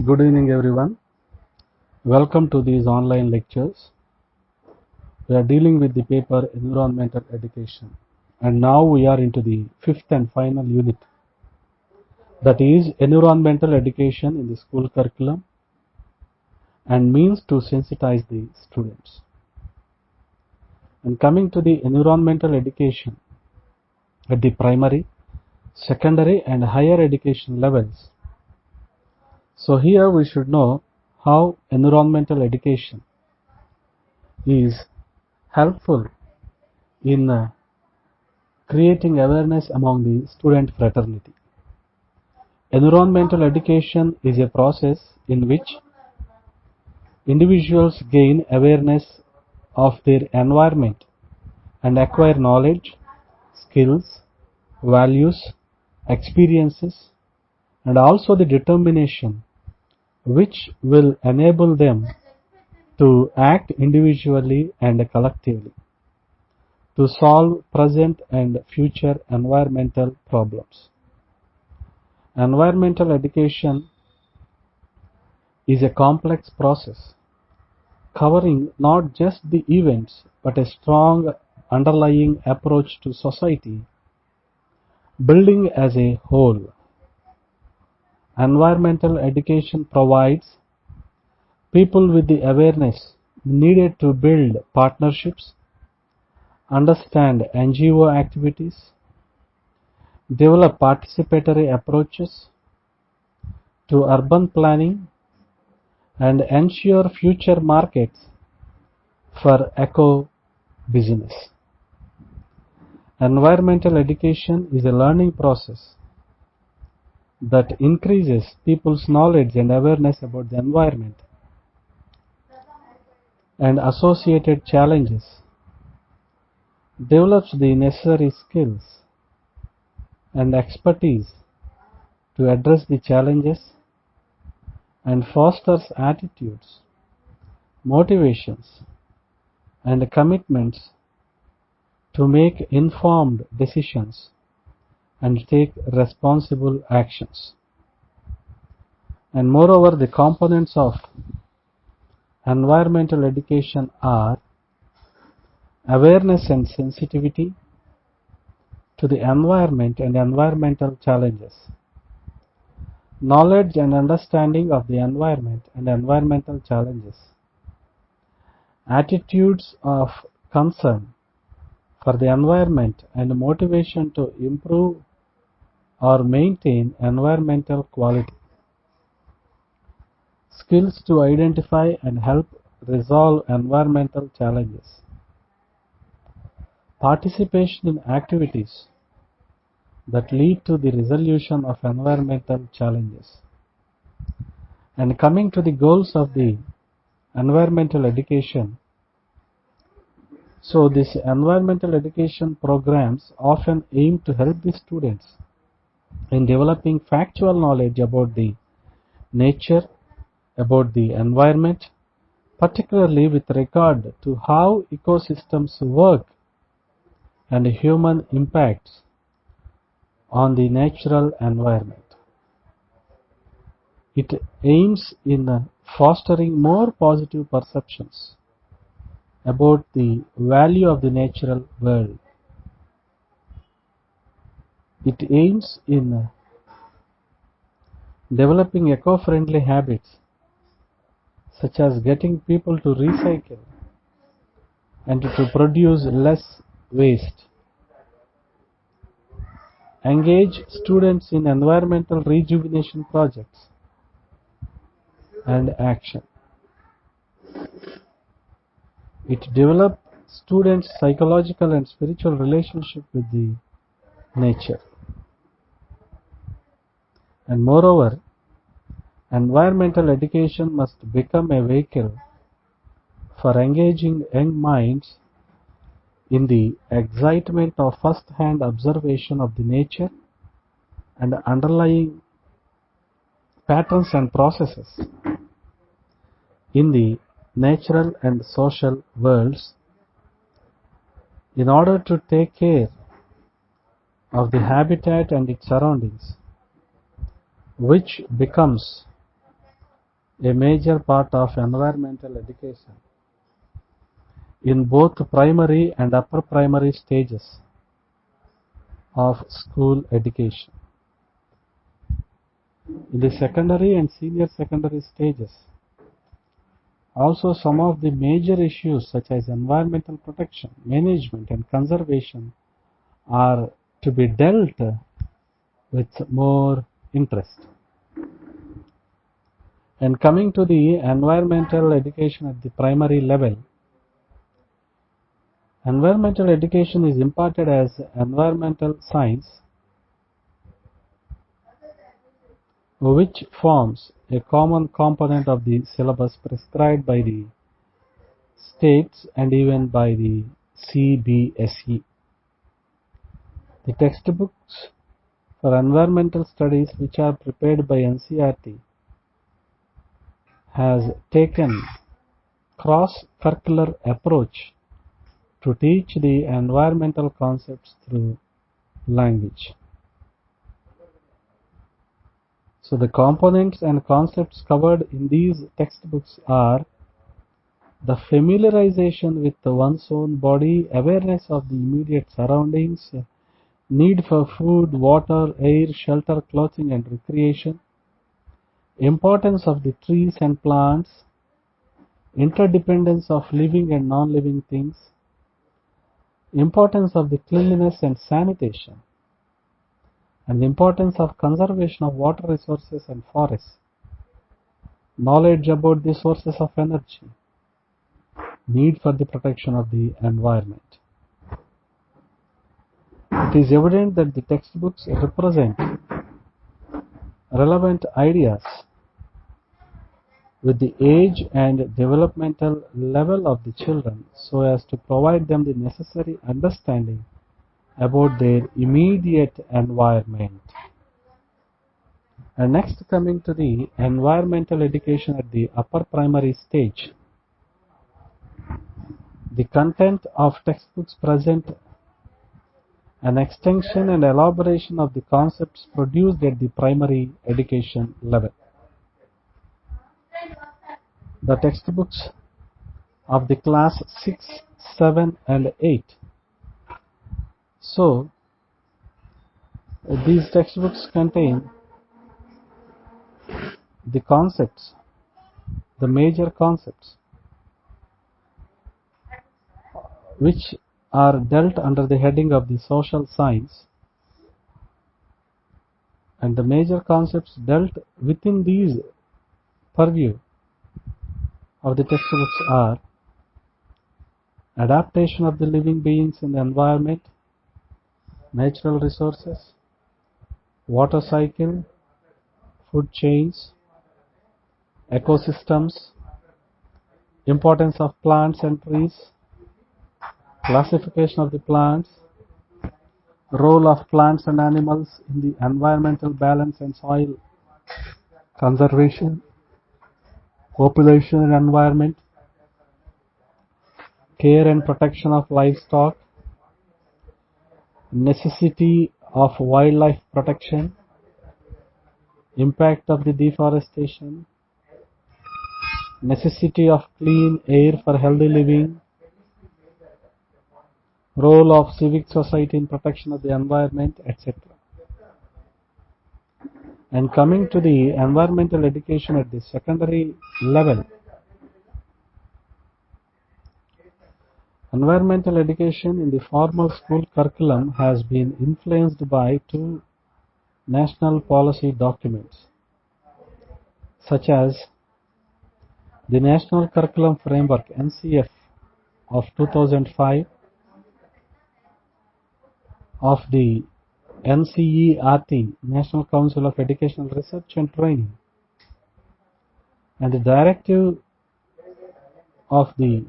Good evening, everyone. Welcome to these online lectures. We are dealing with the paper Environmental Education, and now we are into the fifth and final unit, that is Environmental Education in the School Curriculum and Means to Sensitize the Students. And coming to the Environmental Education at the primary, secondary and higher education levels. So here we should know how environmental education is helpful in creating awareness among the student fraternity. Environmental education is a process in which individuals gain awareness of their environment and acquire knowledge, skills, values, experiences, and also the determination which will enable them to act individually and collectively to solve present and future environmental problems. Environmental education is a complex process covering not just the events but a strong underlying approach to society building as a whole. Environmental education provides people with the awareness needed to build partnerships, understand NGO activities, develop participatory approaches to urban planning, and ensure future markets for eco-business. Environmental education is a learning process that increases people's knowledge and awareness about the environment and associated challenges, develops the necessary skills and expertise to address the challenges, and fosters attitudes, motivations, and commitments to make informed decisions and take responsible actions. And moreover, the components of environmental education are awareness and sensitivity to the environment and environmental challenges, knowledge and understanding of the environment and environmental challenges, attitudes of concern for the environment and motivation to improve or maintain environmental quality, skills to identify and help resolve environmental challenges, participation in activities that lead to the resolution of environmental challenges. And coming to the goals of the environmental education, so these environmental education programs often aim to help the students in developing factual knowledge about the nature, about the environment, particularly with regard to how ecosystems work and human impacts on the natural environment. It aims in fostering more positive perceptions about the value of the natural world. It aims in developing eco-friendly habits such as getting people to recycle and to produce less waste. Engage students in environmental rejuvenation projects and action. It develops students' psychological and spiritual relationship with the nature. And moreover, environmental education must become a vehicle for engaging young minds in the excitement of first-hand observation of the nature and underlying patterns and processes in the natural and social worlds in order to take care of the habitat and its surroundings, which becomes a major part of environmental education in both primary and upper primary stages of school education. In the secondary and senior secondary stages, also some of the major issues such as environmental protection, management and conservation are to be dealt with more interest. And coming to the environmental education at the primary level, environmental education is imparted as environmental science, which forms a common component of the syllabus prescribed by the states and even by the CBSE. The textbooks for environmental studies which are prepared by NCERT has taken cross-curricular approach to teach the environmental concepts through language. So the components and concepts covered in these textbooks are the familiarization with one's own body, awareness of the immediate surroundings, need for food, water, air, shelter, clothing and recreation, importance of the trees and plants, interdependence of living and non-living things, importance of the cleanliness and sanitation, and the importance of conservation of water resources and forests, knowledge about the sources of energy, need for the protection of the environment. It is evident that the textbooks represent relevant ideas with the age and developmental level of the children so as to provide them the necessary understanding about their immediate environment. And next, coming to the environmental education at the upper primary stage, the content of textbooks present an extension and elaboration of the concepts produced at the primary education level. The textbooks of the class 6, 7 and 8. So, these textbooks contain the concepts, the major concepts, which are dealt under the heading of the social science, and the major concepts dealt within these purview of the textbooks are adaptation of the living beings in the environment, natural resources, water cycle, food chains, ecosystems, importance of plants and trees, classification of the plants, role of plants and animals in the environmental balance and soil conservation, population and environment, care and protection of livestock, necessity of wildlife protection, impact of the deforestation, necessity of clean air for healthy living, role of civic society in protection of the environment, etc. And coming to the environmental education at the secondary level, environmental education in the formal school curriculum has been influenced by two national policy documents, such as the National Curriculum Framework (NCF) of 2005, of the NCERT, National Council of Educational Research and Training, and the directive of the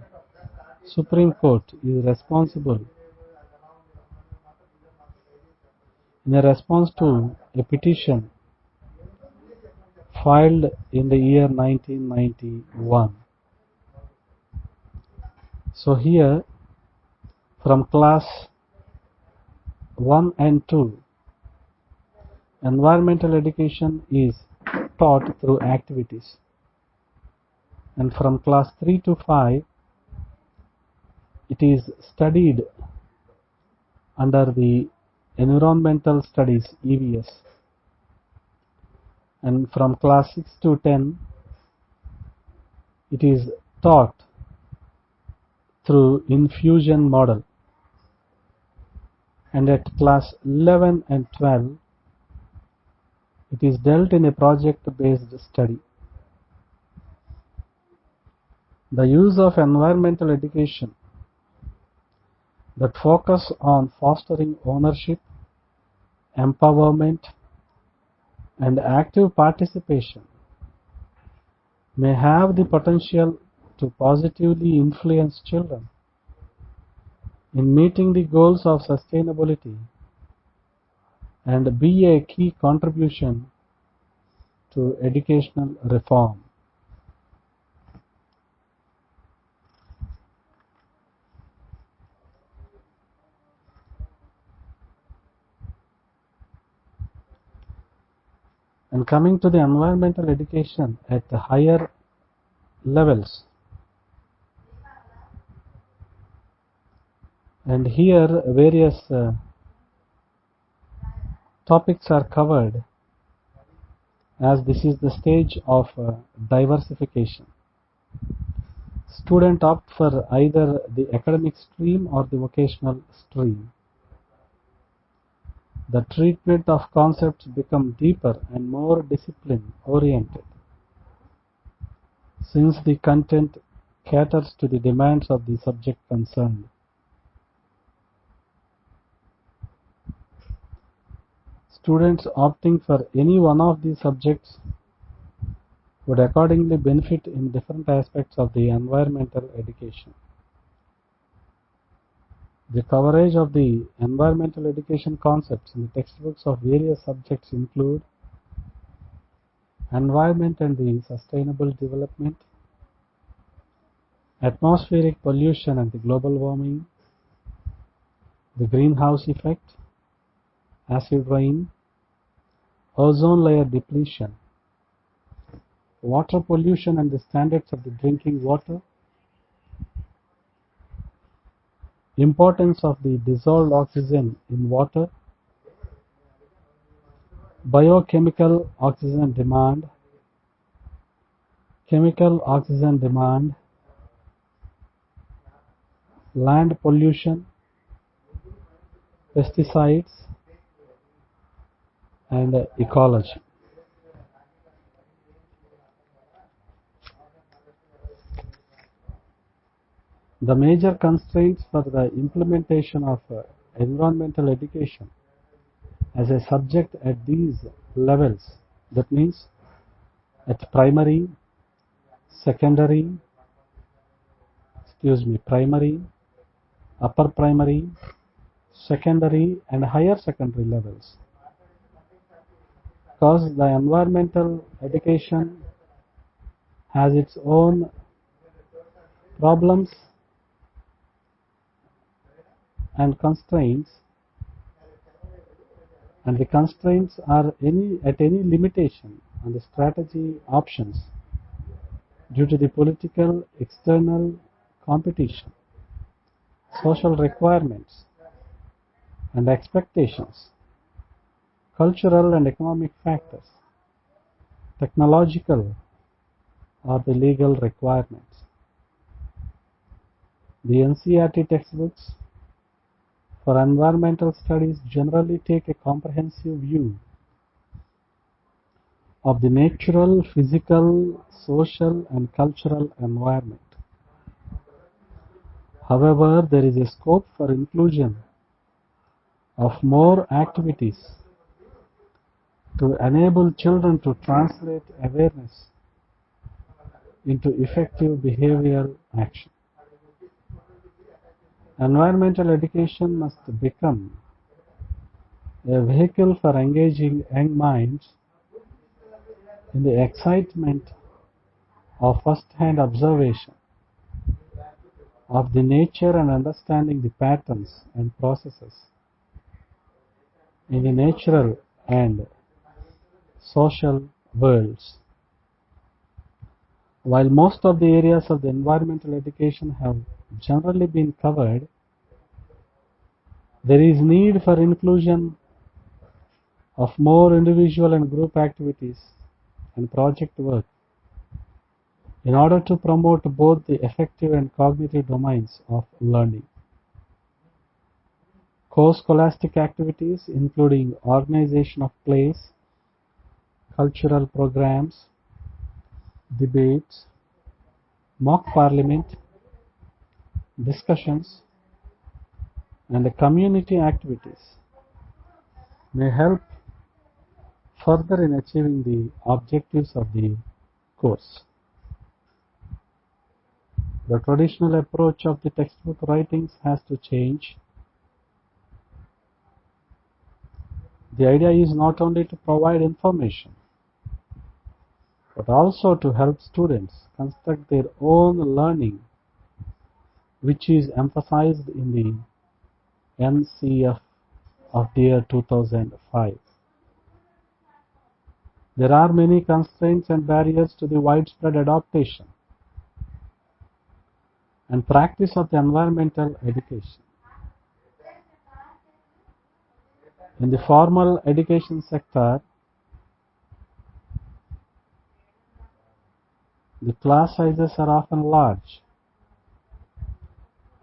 Supreme Court is responsible in a response to a petition filed in the year 1991. So here, from class 1 and 2, environmental education is taught through activities. and from class 3 to 5 it is studied under the Environmental Studies EVS, and from class 6 to 10 it is taught through infusion model, and at class 11 and 12 it is dealt in a project-based study. The use of environmental education that focus on fostering ownership, empowerment, and active participation may have the potential to positively influence children in meeting the goals of sustainability and be a key contribution to educational reform. And coming to the environmental education at the higher levels, and here various topics are covered, as this is the stage of diversification. Students opt for either the academic stream or the vocational stream. The treatment of concepts become deeper and more discipline oriented, since the content caters to the demands of the subject concerned. Students opting for any one of these subjects would accordingly benefit in different aspects of the environmental education. The coverage of the environmental education concepts in the textbooks of various subjects include environment and the sustainable development, atmospheric pollution and the global warming, the greenhouse effect, acid rain, ozone layer depletion, water pollution and the standards of the drinking water, importance of the dissolved oxygen in water, biochemical oxygen demand, chemical oxygen demand, land pollution, pesticides, and ecology. The major constraints for the implementation of environmental education as a subject at these levels, that means at primary, upper primary, secondary, and higher secondary levels, because the environmental education has its own problems and constraints, and the constraints are at any limitation on the strategy options due to the political external competition, social requirements and expectations, cultural and economic factors, technological or the legal requirements. The NCERT textbooks for environmental studies generally take a comprehensive view of the natural, physical, social, and cultural environment. However, there is a scope for inclusion of more activities to enable children to translate awareness into effective behavioral action. Environmental education must become a vehicle for engaging young minds in the excitement of first-hand observation of the nature and understanding the patterns and processes in the natural and social worlds. While most of the areas of the environmental education have generally been covered, there is need for inclusion of more individual and group activities and project work in order to promote both the affective and cognitive domains of learning. Core scholastic activities including organization of plays, cultural programs, debates, mock parliament, discussions, and community activities may help further in achieving the objectives of the course. The traditional approach of the textbook writings has to change. The idea is not only to provide information, but also to help students construct their own learning, which is emphasized in the NCF of the year 2005. There are many constraints and barriers to the widespread adoption and practice of the environmental education. In the formal education sector, the class sizes are often large,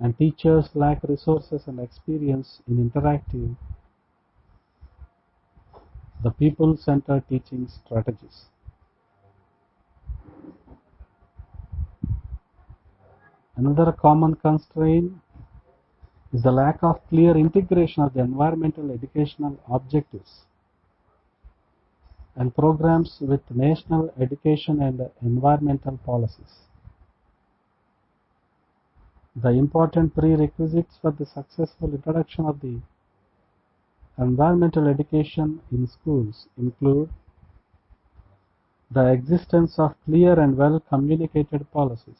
and teachers lack resources and experience in interactive, the people-centered teaching strategies. Another common constraint is the lack of clear integration of the environmental educational objectives and programs with national education and environmental policies. The important prerequisites for the successful introduction of the environmental education in schools include the existence of clear and well communicated policies,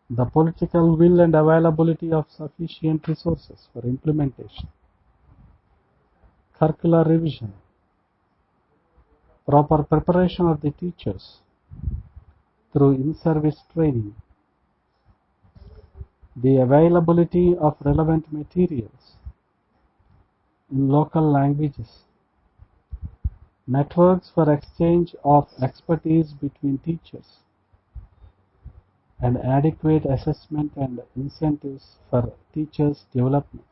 the political will and availability of sufficient resources for implementation, curricular revision, proper preparation of the teachers through in-service training, the availability of relevant materials in local languages, networks for exchange of expertise between teachers, and adequate assessment and incentives for teachers' development.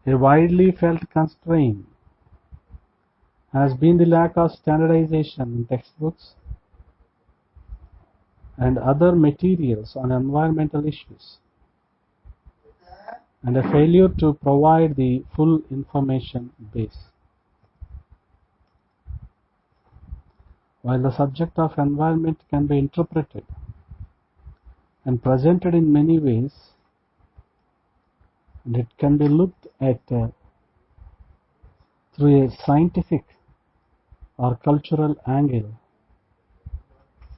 A widely felt constraint has been the lack of standardization in textbooks and other materials on environmental issues, and a failure to provide the full information base. While the subject of environment can be interpreted and presented in many ways, and it can be looked at through a scientific or cultural angle,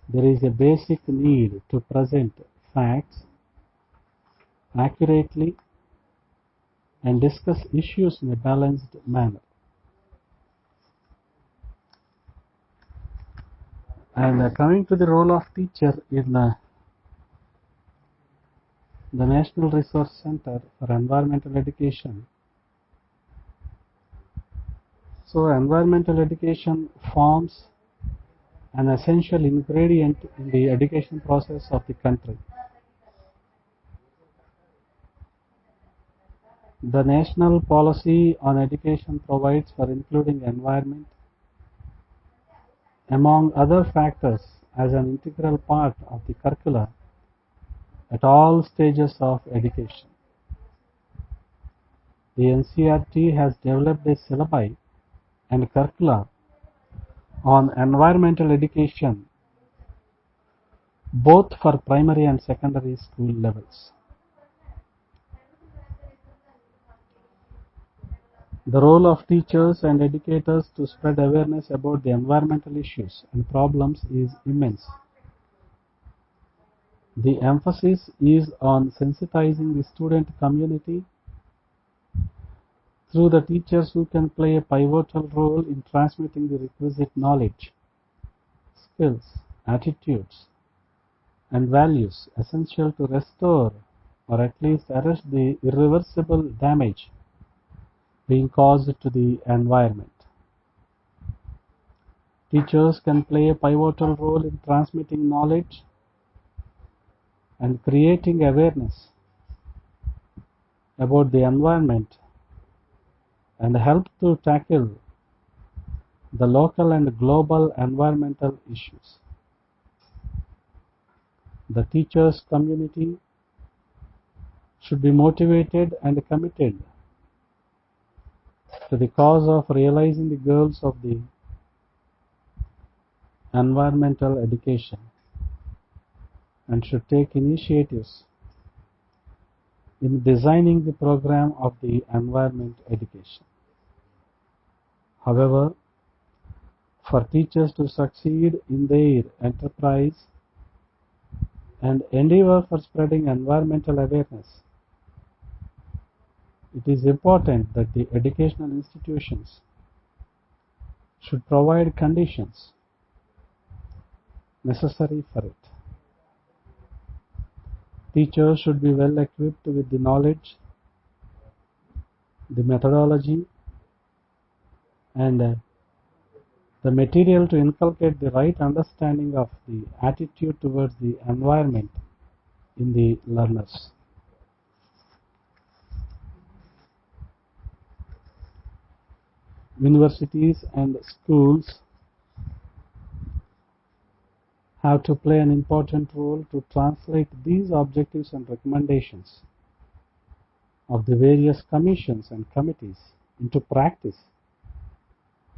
there is a basic need to present facts accurately and discuss issues in a balanced manner. And coming to the role of teacher in the National Resource Center for Environmental Education. So environmental education forms an essential ingredient in the education process of the country. The national policy on education provides for including environment among other factors as an integral part of the curricula at all stages of education. The NCERT has developed a syllabi and curricula on environmental education both for primary and secondary school levels. The role of teachers and educators to spread awareness about the environmental issues and problems is immense. The emphasis is on sensitizing the student community through the teachers who can play a pivotal role in transmitting the requisite knowledge, skills, attitudes, and values essential to restore or at least arrest the irreversible damage being caused to the environment. Teachers can play a pivotal role in transmitting knowledge and creating awareness about the environment and help to tackle the local and global environmental issues. The teachers' community should be motivated and committed to the cause of realizing the goals of the environmental education and should take initiatives in designing the program of the environment education. However, for teachers to succeed in their enterprise and endeavor for spreading environmental awareness, it is important that the educational institutions should provide conditions necessary for it. Teachers should be well equipped with the knowledge, the methodology, and the material to inculcate the right understanding of the attitude towards the environment in the learners. Universities and schools have to play an important role to translate these objectives and recommendations of the various commissions and committees into practice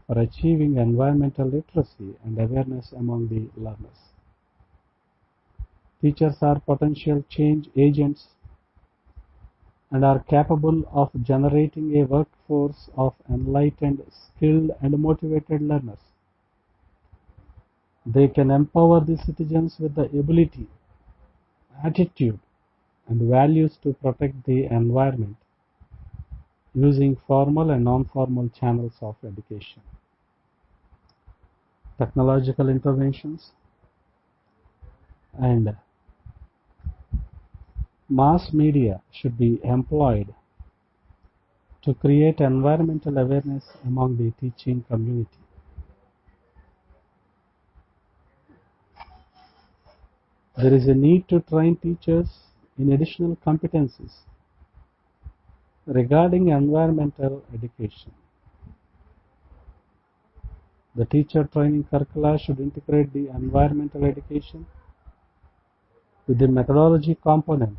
for achieving environmental literacy and awareness among the learners. Teachers are potential change agents and are capable of generating a workforce of enlightened, skilled, and motivated learners. They can empower the citizens with the ability, attitude, and values to protect the environment using formal and non-formal channels of education. Technological interventions and mass media should be employed to create environmental awareness among the teaching community. There is a need to train teachers in additional competencies regarding environmental education. The teacher training curricula should integrate the environmental education with the methodology component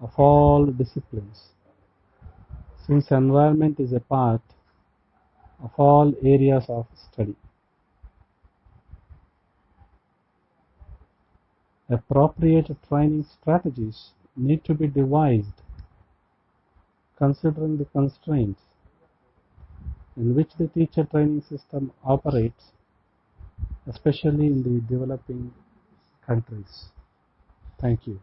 of all disciplines, since environment is a part of all areas of study. Appropriate training strategies need to be devised considering the constraints in which the teacher training system operates, especially in the developing countries. Thank you.